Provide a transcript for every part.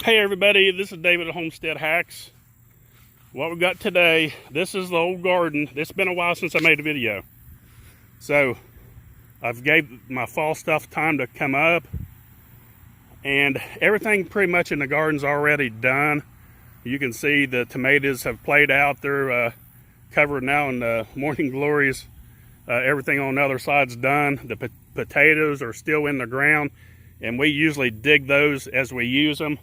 Hey everybody, this is David at Homestead Hacks. What we got today, this is the old garden. It's been a while since I made a video. So I've gave my fall stuff time to come up, and everything pretty much in the garden's already done. You can see the tomatoes have played out. They're covered now in the morning glories. Everything on the other side's done. The potatoes are still in the ground, and we usually dig those as we use them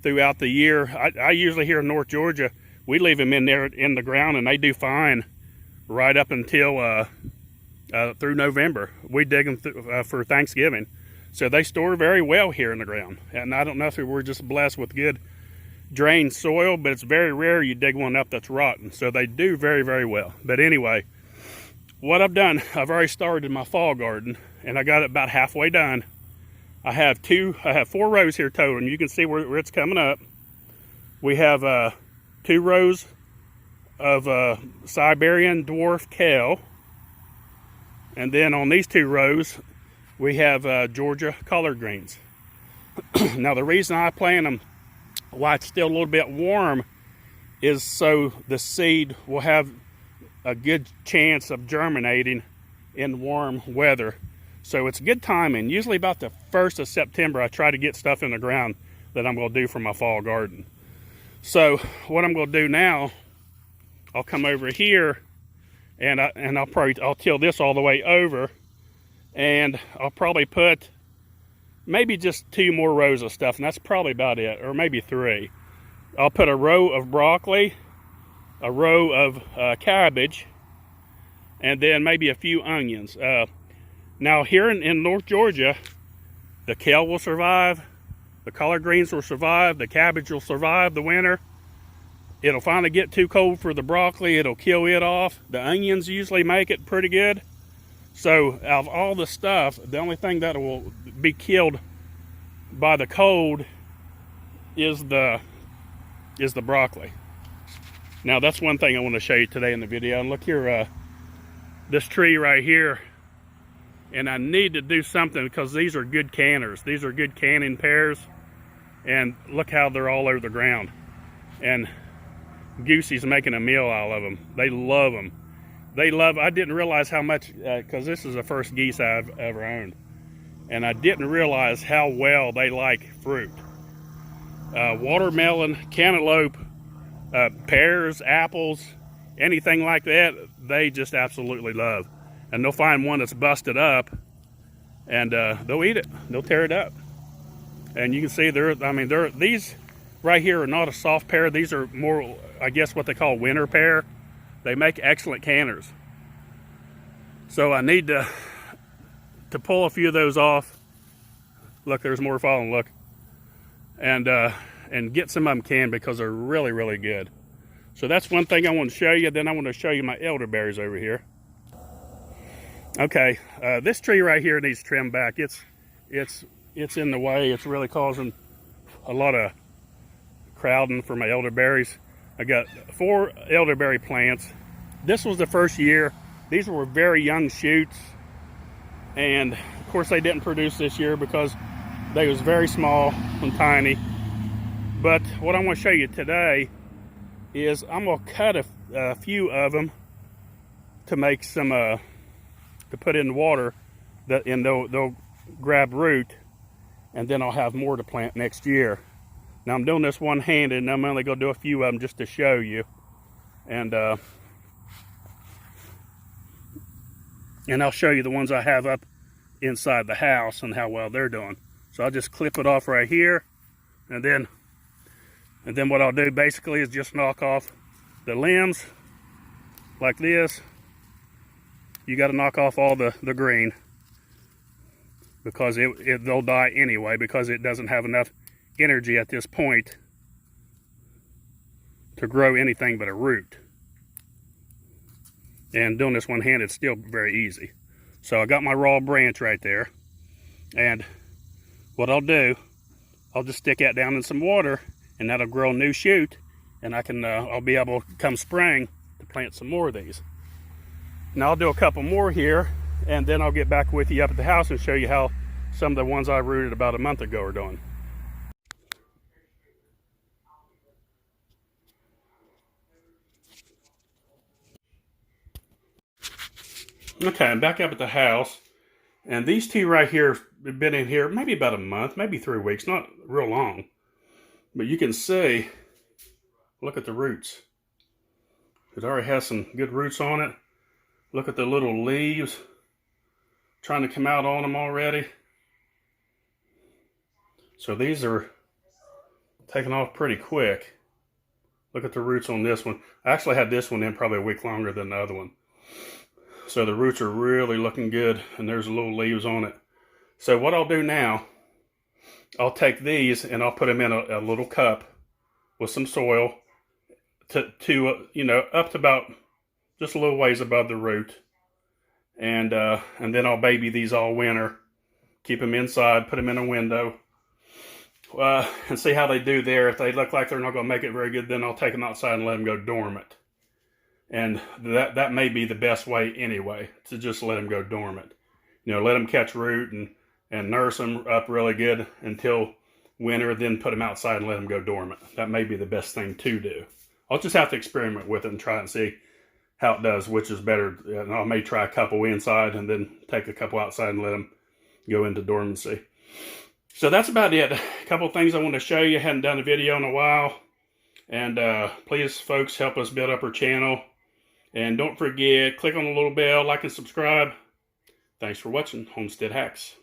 throughout the year. I usually here in North Georgia, we leave them in there in the ground, and they do fine right up until through November. We dig them for Thanksgiving, so they store very well here in the ground. And I don't know if we're just blessed with good drained soil, but it's very rare you dig one up that's rotten. So they do very, very well. But anyway, what I've done, I've already started my fall garden, and I got it about halfway done. I have 4 rows here total, and you can see where it's coming up. We have 2 rows of Siberian dwarf kale, and then on these 2 rows we have Georgia collard greens. Now the reason I plant them while it's still a little bit warm is so the seed will have a good chance of germinating in warm weather. So it's good timing. Usually about the 1st of September, I try to get stuff in the ground that I'm going to do for my fall garden. So what I'm going to do now, I'll come over here, and I'll till this all the way over, and I'll probably put maybe just 2 more rows of stuff, and that's probably about it, or maybe 3. I'll put a row of broccoli, a row of cabbage, and then maybe a few onions. Now here in North Georgia, the kale will survive, the collard greens will survive, the cabbage will survive the winter. It'll finally get too cold for the broccoli, it'll kill it off. The onions usually make it pretty good. So out of all the stuff, the only thing that will be killed by the cold is the broccoli. Now that's one thing I want to show you today in the video. And look here, this tree right here. And I need to do something because these are good canners. These are good canning pears. And look how they're all over the ground. And Goosey's making a meal out of them. They love them. I didn't realize how much, because this is the first geese I've ever owned. And I didn't realize how well they like fruit. Watermelon, cantaloupe, pears, apples, anything like that, they just absolutely love. And they'll find one that's busted up, and they'll eat it. They'll tear it up. And you can see these right here are not a soft pear. These are more, I guess, what they call winter pear. They make excellent canners. So I need to pull a few of those off. Look, there's more falling, look. And get some of them canned because they're really, really good. So that's one thing I want to show you. Then I want to show you my elderberries over here. Okay, this tree right here needs trimmed back. It's in the way. It's really causing a lot of crowding for my elderberries. I got 4 elderberry plants. This was the first year. These were very young shoots, and of course they didn't produce this year because they was very small and tiny. But what I want to show you today is I'm going to cut a few of them to make some to put in the water, and they'll grab root, and then I'll have more to plant next year. Now I'm doing this one-handed, and I'm only going to do a few of them just to show you, and I'll show you the ones I have up inside the house and how well they're doing. So I'll just clip it off right here, and then what I'll do basically is just knock off the limbs like this. You got to knock off all the green because they'll die anyway because it doesn't have enough energy at this point to grow anything but a root. And doing this one-handed is still very easy. So I got my raw branch right there, and what I'll do, I'll just stick that down in some water, and that'll grow a new shoot, and I'll be able to come spring to plant some more of these. Now I'll do a couple more here, and then I'll get back with you up at the house and show you how some of the ones I rooted about a month ago are doing. Okay, I'm back up at the house. And these two right here have been in here maybe about a month, maybe 3 weeks, not real long. But you can see, look at the roots. It already has some good roots on it. Look at the little leaves trying to come out on them already. So these are taking off pretty quick. Look at the roots on this one. I actually had this one in probably a week longer than the other one. So the roots are really looking good, and there's little leaves on it. So what I'll do now, I'll take these and I'll put them in a little cup with some soil to you know, up to about just a little ways above the root. And then I'll baby these all winter. Keep them inside, put them in a window, and see how they do there. If they look like they're not going to make it very good, then I'll take them outside and let them go dormant. And that may be the best way anyway, to just let them go dormant. You know, let them catch root and nurse them up really good until winter, then put them outside and let them go dormant. That may be the best thing to do. I'll just have to experiment with it and try and see how it does, which is better. And I may try a couple inside and then take a couple outside and let them go into dormancy. So that's about it. A couple of things I want to show you. I hadn't done a video in a while. And please, folks, help us build up our channel. And don't forget, click on the little bell, like and subscribe. Thanks for watching Homestead Hacks.